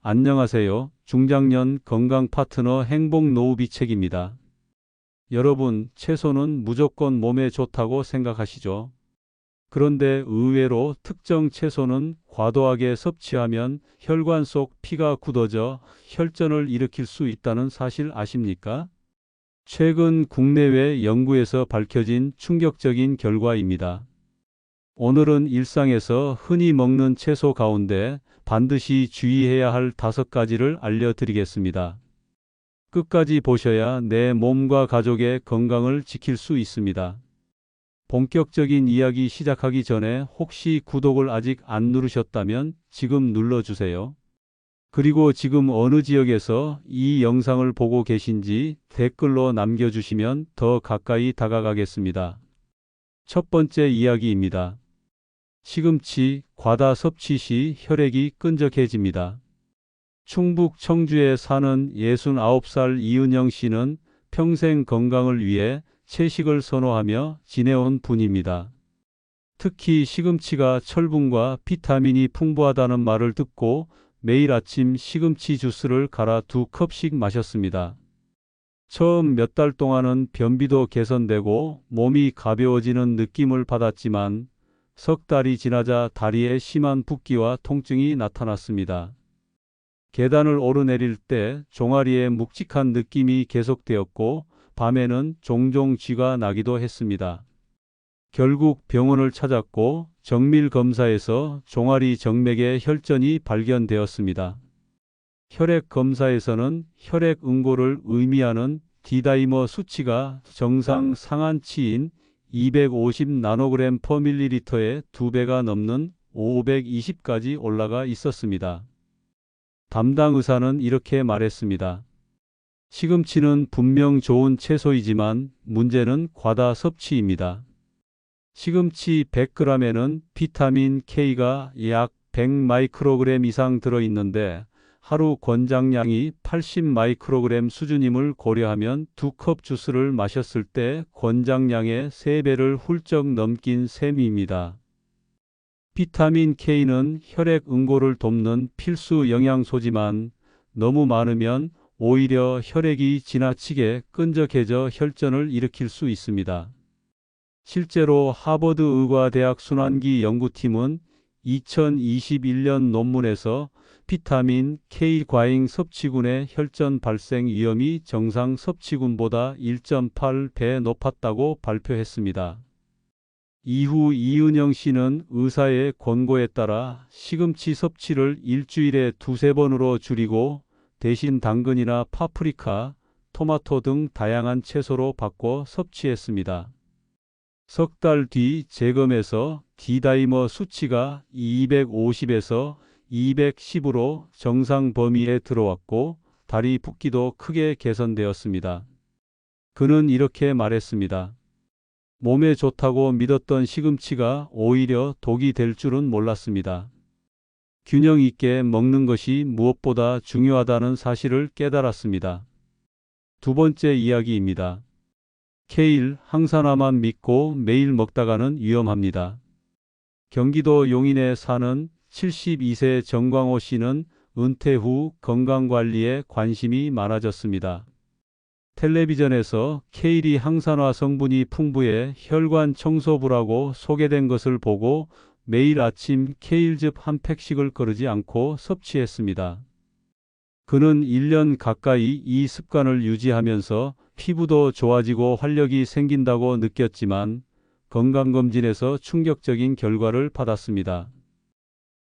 안녕하세요. 중장년 건강 파트너 행복 노후비 책입니다. 여러분, 채소는 무조건 몸에 좋다고 생각하시죠? 그런데 의외로 특정 채소는 과도하게 섭취하면 혈관 속 피가 굳어져 혈전을 일으킬 수 있다는 사실 아십니까? 최근 국내외 연구에서 밝혀진 충격적인 결과입니다. 오늘은 일상에서 흔히 먹는 채소 가운데 반드시 주의해야 할 5가지를 알려드리겠습니다. 끝까지 보셔야 내 몸과 가족의 건강을 지킬 수 있습니다. 본격적인 이야기 시작하기 전에 혹시 구독을 아직 안 누르셨다면 지금 눌러주세요. 그리고 지금 어느 지역에서 이 영상을 보고 계신지 댓글로 남겨주시면 더 가까이 다가가겠습니다. 첫 번째 이야기입니다. 시금치 과다 섭취 시 혈액이 끈적해집니다. 충북 청주에 사는 69살 이은영 씨는 평생 건강을 위해 채식을 선호하며 지내온 분입니다. 특히 시금치가 철분과 비타민이 풍부하다는 말을 듣고 매일 아침 시금치 주스를 갈아 2컵씩 마셨습니다. 처음 몇 달 동안은 변비도 개선되고 몸이 가벼워지는 느낌을 받았지만 석 달이 지나자 다리에 심한 붓기와 통증이 나타났습니다. 계단을 오르내릴 때 종아리에 묵직한 느낌이 계속되었고 밤에는 종종 쥐가 나기도 했습니다. 결국 병원을 찾았고 정밀 검사에서 종아리 정맥에 혈전이 발견되었습니다. 혈액 검사에서는 혈액 응고를 의미하는 D다이머 수치가 정상 상한치인 250 나노그램 퍼 밀리리터의 2배가 넘는 520까지 올라가 있었습니다. 담당 의사는 이렇게 말했습니다. 시금치는 분명 좋은 채소이지만 문제는 과다 섭취입니다. 시금치 100g에는 비타민 K가 약 100 마이크로그램 이상 들어있는데 하루 권장량이 80 마이크로그램 수준임을 고려하면 2컵 주스를 마셨을 때 권장량의 3배를 훌쩍 넘긴 셈입니다. 비타민 K는 혈액 응고를 돕는 필수 영양소지만 너무 많으면 오히려 혈액이 지나치게 끈적해져 혈전을 일으킬 수 있습니다. 실제로 하버드 의과대학 순환기 연구팀은 2021년 논문에서 비타민 K 과잉 섭취군의 혈전 발생 위험이 정상 섭취군보다 1.8배 높았다고 발표했습니다. 이후 이은영 씨는 의사의 권고에 따라 시금치 섭취를 일주일에 2~3번으로 줄이고 대신 당근이나 파프리카, 토마토 등 다양한 채소로 바꿔 섭취했습니다. 석 달 뒤 재검에서 D다이머 수치가 250에서 210으로 정상 범위에 들어왔고 다리 붓기도 크게 개선되었습니다. 그는 이렇게 말했습니다. 몸에 좋다고 믿었던 시금치가 오히려 독이 될 줄은 몰랐습니다. 균형 있게 먹는 것이 무엇보다 중요하다는 사실을 깨달았습니다. 두 번째 이야기입니다. 케일, 항산화만 믿고 매일 먹다가는 위험합니다. 경기도 용인에 사는 72세 정광호 씨는 은퇴 후 건강관리에 관심이 많아졌습니다. 텔레비전에서 케일이 항산화 성분이 풍부해 혈관 청소부라고 소개된 것을 보고 매일 아침 케일즙 한 팩씩을 거르지 않고 섭취했습니다. 그는 1년 가까이 이 습관을 유지하면서 피부도 좋아지고 활력이 생긴다고 느꼈지만 건강검진에서 충격적인 결과를 받았습니다.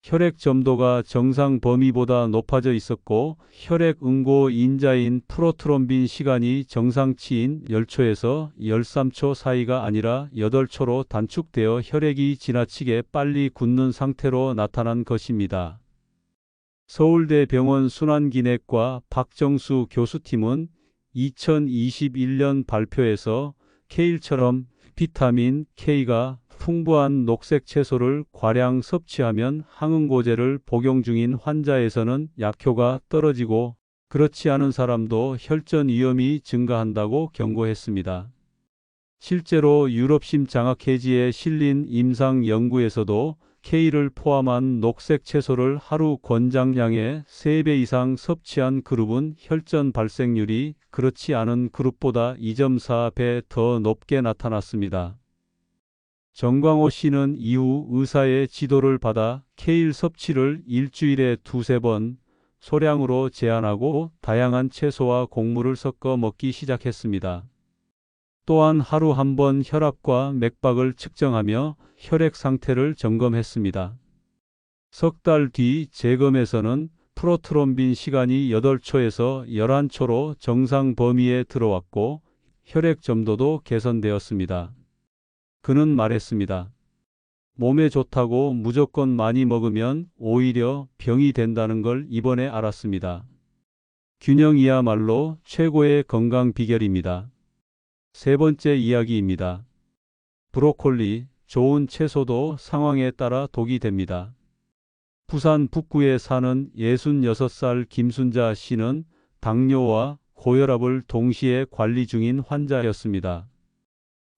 혈액 점도가 정상 범위보다 높아져 있었고 혈액 응고 인자인 프로트롬빈 시간이 정상치인 10초에서 13초 사이가 아니라 8초로 단축되어 혈액이 지나치게 빨리 굳는 상태로 나타난 것입니다. 서울대병원 순환기내과 박정수 교수팀은 2021년 발표에서 케일처럼 비타민 K가 풍부한 녹색 채소를 과량 섭취하면 항응고제를 복용 중인 환자에서는 약효가 떨어지고 그렇지 않은 사람도 혈전 위험이 증가한다고 경고했습니다. 실제로 유럽심 장학 해지에 실린 임상 연구에서도 K를 포함한 녹색 채소를 하루 권장량의 3배 이상 섭취한 그룹은 혈전 발생률이 그렇지 않은 그룹보다 2.4배 더 높게 나타났습니다. 정광호 씨는 이후 의사의 지도를 받아 케일 섭취를 일주일에 2~3번 소량으로 제한하고 다양한 채소와 곡물을 섞어 먹기 시작했습니다. 또한 하루 한 번 혈압과 맥박을 측정하며 혈액 상태를 점검했습니다. 석 달 뒤 재검에서는 프로트롬빈 시간이 8초에서 11초로 정상 범위에 들어왔고 혈액 점도도 개선되었습니다. 그는 말했습니다. 몸에 좋다고 무조건 많이 먹으면 오히려 병이 된다는 걸 이번에 알았습니다. 균형이야말로 최고의 건강 비결입니다. 세 번째 이야기입니다. 브로콜리, 좋은 채소도 상황에 따라 독이 됩니다. 부산 북구에 사는 66살 김순자 씨는 당뇨와 고혈압을 동시에 관리 중인 환자였습니다.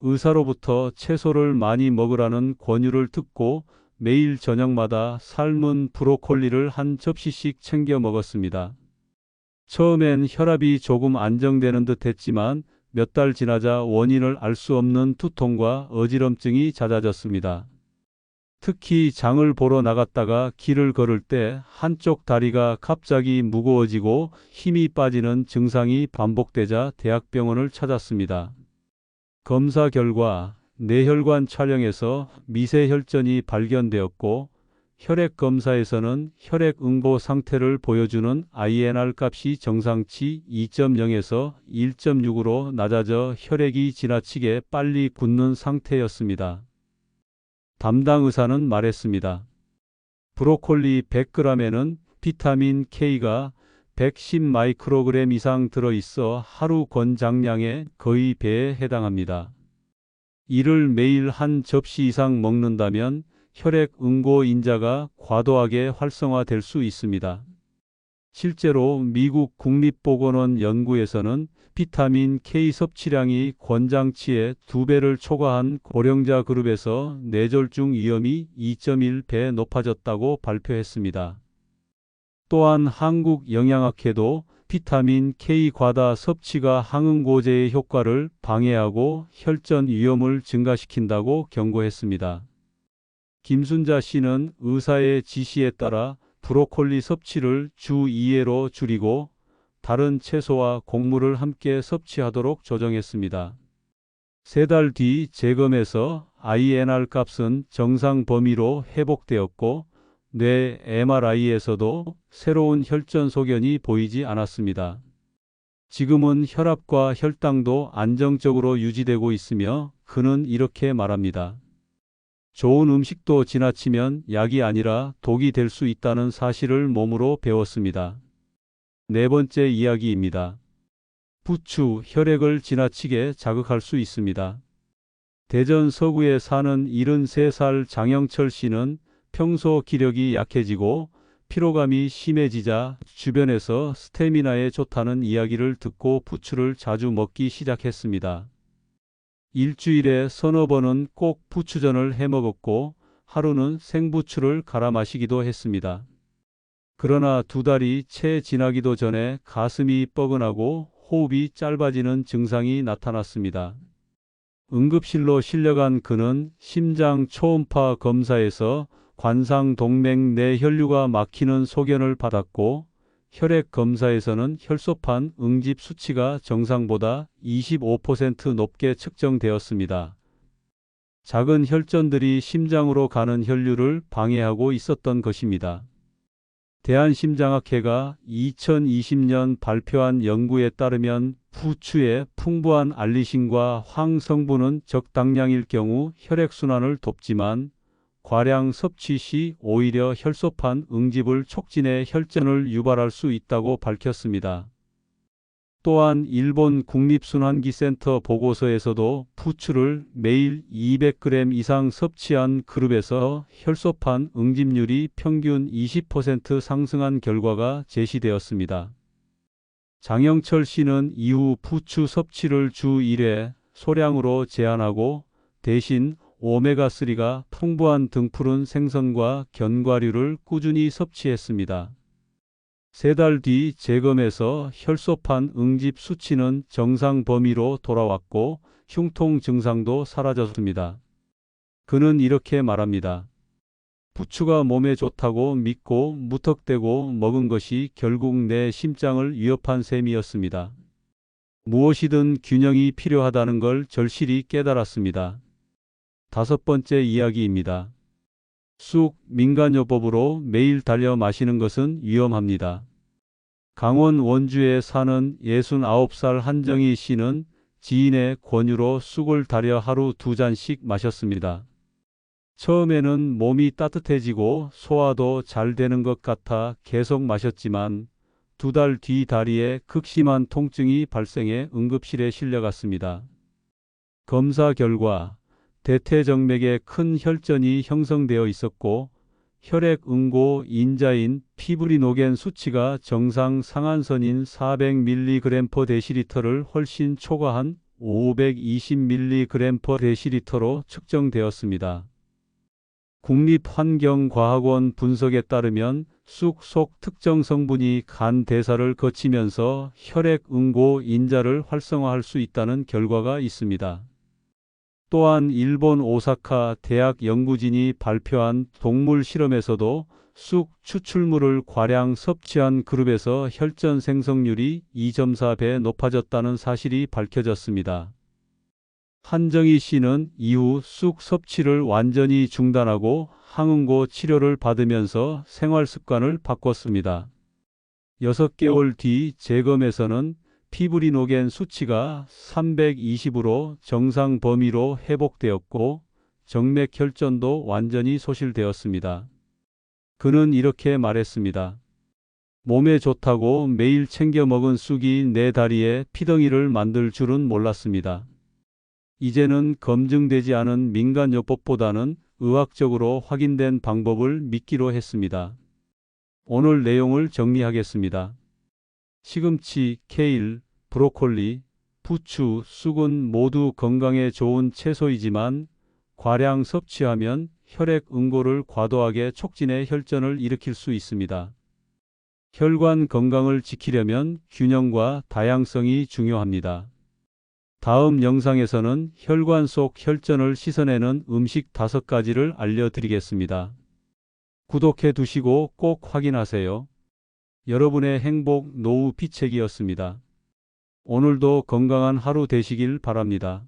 의사로부터 채소를 많이 먹으라는 권유를 듣고 매일 저녁마다 삶은 브로콜리를 한 접시씩 챙겨 먹었습니다. 처음엔 혈압이 조금 안정되는 듯 했지만 몇 달 지나자 원인을 알 수 없는 두통과 어지럼증이 잦아졌습니다. 특히 장을 보러 나갔다가 길을 걸을 때 한쪽 다리가 갑자기 무거워지고 힘이 빠지는 증상이 반복되자 대학병원을 찾았습니다. 검사 결과 뇌혈관 촬영에서 미세혈전이 발견되었고 혈액 검사에서는 혈액 응고 상태를 보여주는 INR 값이 정상치 2.0에서 1.6으로 낮아져 혈액이 지나치게 빨리 굳는 상태였습니다. 담당 의사는 말했습니다. 브로콜리 100g에는 비타민 K가 110 마이크로그램 이상 들어있어 하루 권장량의 거의 배에 해당합니다. 이를 매일 한 접시 이상 먹는다면 혈액 응고 인자가 과도하게 활성화될 수 있습니다. 실제로 미국 국립보건원 연구에서는 비타민 K 섭취량이 권장치의 2배를 초과한 고령자 그룹에서 뇌졸중 위험이 2.1배 높아졌다고 발표했습니다. 또한 한국영양학회도 비타민 K 과다 섭취가 항응고제의 효과를 방해하고 혈전 위험을 증가시킨다고 경고했습니다. 김순자 씨는 의사의 지시에 따라 브로콜리 섭취를 주 2회로 줄이고 다른 채소와 곡물을 함께 섭취하도록 조정했습니다. 3달 뒤 재검에서 INR 값은 정상 범위로 회복되었고 뇌 MRI에서도 새로운 혈전 소견이 보이지 않았습니다. 지금은 혈압과 혈당도 안정적으로 유지되고 있으며 그는 이렇게 말합니다. 좋은 음식도 지나치면 약이 아니라 독이 될 수 있다는 사실을 몸으로 배웠습니다. 네 번째 이야기입니다. 부추, 혈액을 지나치게 자극할 수 있습니다. 대전 서구에 사는 73살 장영철 씨는 평소 기력이 약해지고 피로감이 심해지자 주변에서 스태미나에 좋다는 이야기를 듣고 부추를 자주 먹기 시작했습니다. 일주일에 서너 번은 꼭 부추전을 해먹었고 하루는 생부추를 갈아 마시기도 했습니다. 그러나 2달이 채 지나기도 전에 가슴이 뻐근하고 호흡이 짧아지는 증상이 나타났습니다. 응급실로 실려간 그는 심장 초음파 검사에서 관상동맥 내 혈류가 막히는 소견을 받았고 혈액 검사에서는 혈소판 응집 수치가 정상보다 25% 높게 측정되었습니다. 작은 혈전들이 심장으로 가는 혈류를 방해하고 있었던 것입니다. 대한심장학회가 2020년 발표한 연구에 따르면 부추의 풍부한 알리신과 황 성분은 적당량일 경우 혈액순환을 돕지만 과량 섭취 시 오히려 혈소판 응집을 촉진해 혈전을 유발할 수 있다고 밝혔습니다. 또한 일본 국립순환기센터 보고서에서도 부추를 매일 200g 이상 섭취한 그룹에서 혈소판 응집률이 평균 20% 상승한 결과가 제시되었습니다. 장영철 씨는 이후 부추 섭취를 주 1회 소량으로 제한하고 대신 오메가3가 풍부한 등푸른 생선과 견과류를 꾸준히 섭취했습니다. 3달 뒤 재검에서 혈소판 응집 수치는 정상 범위로 돌아왔고 흉통 증상도 사라졌습니다. 그는 이렇게 말합니다. 부추가 몸에 좋다고 믿고 무턱대고 먹은 것이 결국 내 심장을 위협한 셈이었습니다. 무엇이든 균형이 필요하다는 걸 절실히 깨달았습니다. 5번째 이야기입니다. 쑥 민간요법으로 매일 달여 마시는 것은 위험합니다. 강원 원주에 사는 69살 한정희 씨는 지인의 권유로 쑥을 달여 하루 2잔씩 마셨습니다. 처음에는 몸이 따뜻해지고 소화도 잘 되는 것 같아 계속 마셨지만 2달 뒤 다리에 극심한 통증이 발생해 응급실에 실려갔습니다. 검사 결과 대퇴정맥에 큰 혈전이 형성되어 있었고 혈액 응고 인자인 피브리노겐 수치가 정상 상한선인 400mg/dl를 훨씬 초과한 520mg/dl로 측정되었습니다. 국립환경과학원 분석에 따르면 쑥 속 특정 성분이 간 대사를 거치면서 혈액 응고 인자를 활성화할 수 있다는 결과가 있습니다. 또한 일본 오사카 대학 연구진이 발표한 동물 실험에서도 쑥 추출물을 과량 섭취한 그룹에서 혈전 생성률이 2.4배 높아졌다는 사실이 밝혀졌습니다. 한정희 씨는 이후 쑥 섭취를 완전히 중단하고 항응고 치료를 받으면서 생활 습관을 바꿨습니다. 6개월 뒤 재검에서는 피브리노겐 수치가 320으로 정상 범위로 회복되었고 정맥 혈전도 완전히 소실되었습니다. 그는 이렇게 말했습니다. 몸에 좋다고 매일 챙겨 먹은 쑥이 내 다리에 피덩이를 만들 줄은 몰랐습니다. 이제는 검증되지 않은 민간요법보다는 의학적으로 확인된 방법을 믿기로 했습니다. 오늘 내용을 정리하겠습니다. 시금치, 케일, 브로콜리, 부추, 쑥은 모두 건강에 좋은 채소이지만 과량 섭취하면 혈액 응고를 과도하게 촉진해 혈전을 일으킬 수 있습니다. 혈관 건강을 지키려면 균형과 다양성이 중요합니다. 다음 영상에서는 혈관 속 혈전을 씻어내는 음식 5가지를 알려드리겠습니다. 구독해 두시고 꼭 확인하세요. 여러분의 행복 노후 피책이었습니다. 오늘도 건강한 하루 되시길 바랍니다.